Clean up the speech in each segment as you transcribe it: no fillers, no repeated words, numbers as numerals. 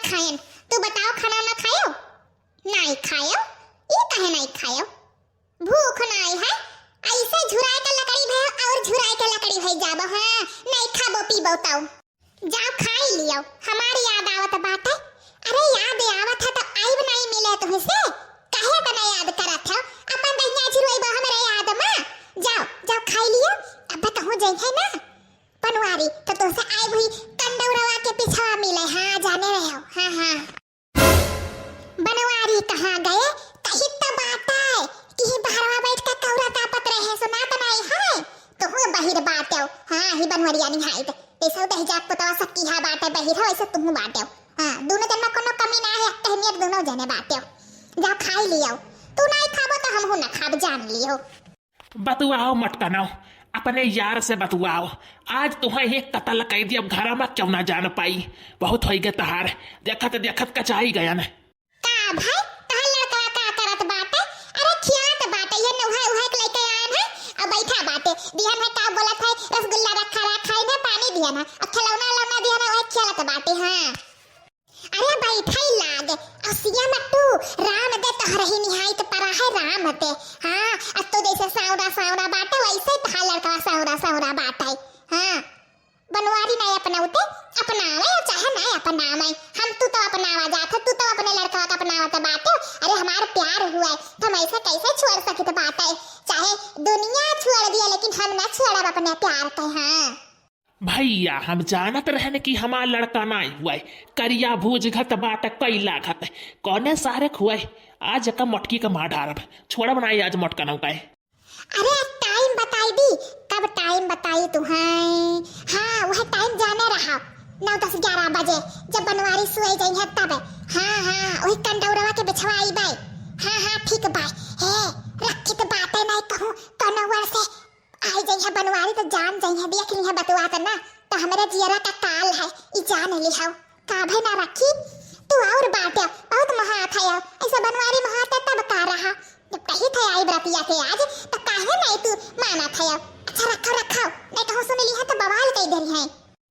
खायन। तू बताओ खाना ना खायो? नहीं खायो? ये काहे नहीं खायो? भूख नहीं है? ऐसे झुराए का लकड़ी भय और झुराए का लकड़ी भय जाबो। हां नहीं खाबो पीबो ताऊ। जाओ खाई लियो। हमारी याद आवत बात है। अरे याद आवत है तो आइब नहीं मिले तुमसे। काहे तना याद करत हो? अपन दैया झुरइबो हमरे याद में। जाओ जाओ खाई लियो। अब कहूं जई है ना बनवारी तो तुमसे आई हुई कंडौरवा के पीछा मिले। हां जाने रहे हो। हां हां बनवारी कहां गए? कहीं तो बात है कि बाहरवा बैठ के कौरा तापत रहे सुना तो नहीं है। तो हो बहिर बात हो। हां ही बनवरिया नहीं है ऐसा तो जाक पता सकी हा बात है बहिर हो ऐसा तुम बात हो। हां दोनों जन में कोनो कमी ना है अहमियत दोनों जने बात हो। जा खाई लियो। तू नहीं खाबो तो हम हो ना खाब जान लियो। बतुआओ मटकनाओ अपने यार से बतुआओ। आज तुम्हें एक कतल कह दिया घर में क्यों ना जान पाई। बहुत हो गए तहार देखत कचाई गया न का भाई तहार लड़का का करत बाटे। अरे खियात बाटे ये नौहा उहा के लेके आन है अब बैठा बाटे दिहन में का बोलत है रसगुल्ला रखा खाई में पानी दिया ना खिलौना लौना दिया ना वह खेलत बाटे। हां अरे बैठा ही लाग असिया मट्टू राम दे तहर ही निहायत परा है राम दे। हां अब तो जैसे सावरा बाटे वैसे तहार लड़का सावरा बाटे। हां बनवारी नहीं अपनाउते अपनावे चाहे नहीं अपनावे हम तू तो अपनावा जात तू तो अपने लड़का का अपनावत बाटे। अरे हमार प्यार हुआ है हम ऐसे कैसे छोड़ सकित बाटे। चाहे दुनिया छोड़ दिया लेकिन हम ना छोड़ब अपने प्यार के। हां भैया हम जानत रहने कि हमार लड़का नहीं हुआ करिया भूज घत बाट कैला घत कौने सारे खुआ आज का मटकी का मार डारब छोड़ा बनाई आज मटका नौ का। अरे टाइम बताई दी कब टाइम बताई तुम्हें? हाँ वह टाइम जाने रहा 9-10-11 बजे जब बनवारी सोई जाई है तब। हाँ हाँ वही कंडौरवा के बिछवाई बाई। हाँ हाँ ठीक बाई हे रखी तो बातें नहीं कहूँ कनवर से आई जाई है बनवारी तो जान जाई है देख ली है बतवा करना तो हमारे जियरा का काल है ई जान ली है का भाई ना रखी तू और बाटे बहुत महात है ऐसा बनवारी महात तब का रहा जब कही थे आई बरतिया के आज तो काहे नहीं तू माना था। अच्छा रखो नहीं कहूं सुन ली है तो बवाल कई देरी है।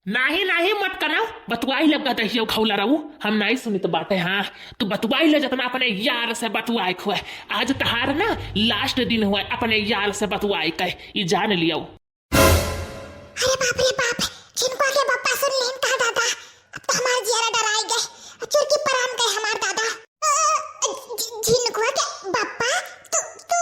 नहीं मत कराओ बतुआई लग गई खौला रहू हम नहीं सुनी तो बातें। हाँ तू बतुआई ले जितना अपने यार से बतुआई खुआ आज तहार ना लास्ट दिन हुआ अपने यार से बतुआई कह ये जान लियो। अरे बाप रे बाप जिनको के पापा सुन लेन कहा दादा अब तो हमारे जियारा डराई गए चुरकी परान गए हमार दादा। जिनको के पापा तू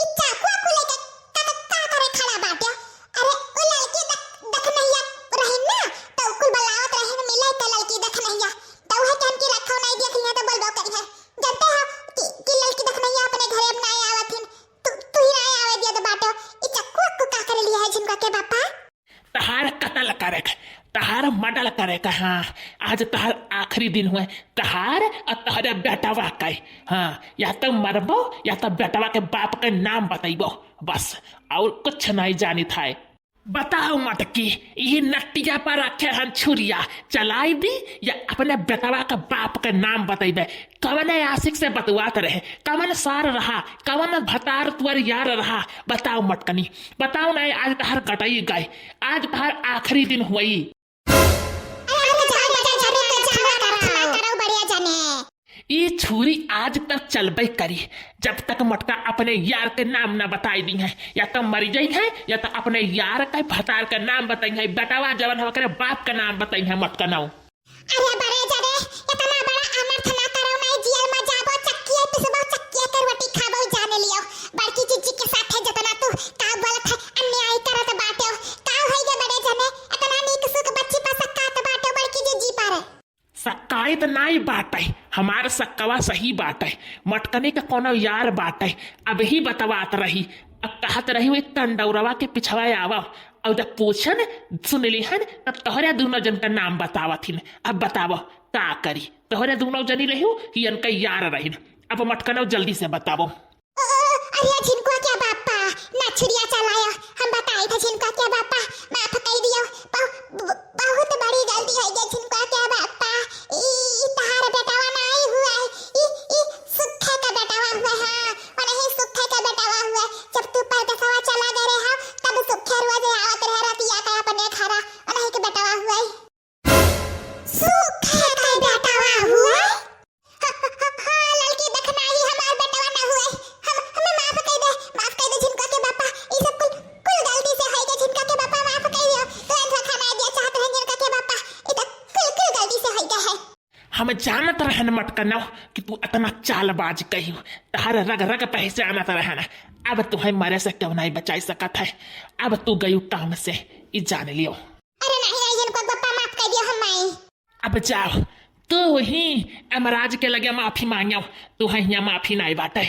इच्छा को लेके का करे खड़ा बाटे। अरे ओ लड़की देख नहीं रही ना तो कुल बलावत रही न मिले तो लड़की देख नहीं तो है कि हमकी रखो नहीं देख लिया तो बोलबो करी है जानते हो कि लड़की देख नहीं अपने घरे अब नहीं आवथिन तू ही नहीं आवे दिया तो बाटो इच्छा को का करे लिया है जिनको के पापा तहार कतल करे तहार मडल करे का। हाँ आज तहार आखिरी दिन हुए तहार और तहरे बेटवा का। हाँ या तो मरबो या तो बेटवा के बाप के नाम बताइबो बस और कुछ नहीं जानी था। बताओ मटकी ये नटिया पर रखे हन छुरिया चलाई दी या अपने बेटवा का बाप के नाम बताइबे कवन आशिक से बतवात रहे कवन सार रहा कवन भतार तुअर यार रहा। बताओ मटकनी बताओ नहीं आज तहार कटाई गए आज तहार आखिरी दिन हुई। ये छुरी आज तक चलबे करी जब तक मटका अपने यार के नाम न बताई दी है या तो मर जाई है या तो अपने यार के भतार का नाम बताई है बेटवा जवन हमारे बाप का नाम बताई है मटका नाउ। अरे बड़े जरे इतना बड़ा अनर्थ ना करो नहीं जेल में जाबो चक्किए पिसबो चक्किए कर रोटी खाबो जाने लियो बड़की जीजी के साथ है जतना तू का बोलत है अन्याय करत बाटे का होई गे बड़े जने इतना नीक सुख बच्ची पर सक्कात बाटे बड़की जीजी पर सक्काई तो नहीं बात है हमार सक्कवा सही बात है मटकने का कोनो यार बात है अब ही बतवात रही अब कहत रही हुई कंडौरवा के पिछवा आवा और जब पूछन सुन लिहन तब तोहरे दोनों जन का नाम बतावथिन। अब बतावो का करी तोहरे दोनों जनी रही कि इनका यार रही अब मटकनो जल्दी से बतावो। अरे जिनको क्या बापा नछड़िया चलाया हम बताए थे जिनको क्या बापा माफ कर दियो बहुत बड़ी गलती है ये जिनको क्या बापा ई तहार बेटावा नहीं हुआ ई सुखे का बेटावा हुआ है और नहीं सुखे का बेटावा हुआ जब तू परदेसवा चला गए रहा तब सुखे रोज आवत रह रतिया का अपने खरा और नहीं के बेटावा हुआ सुखे का बेटावा हम जानत रहन मटकनौ कि तू इतना चालबाज कही तहार रग रग पहचानत रहन। अब तुम्हें मरे से क्यों नहीं बचाई सकत है। अब तू गई काम से ई जान लियो। अरे नहीं इनको पप्पा माफ कर दियो हम नहीं। अब जाओ तू ही अमराज के लगे माफी मांगो। तू है यहाँ माफी नहीं बाटे।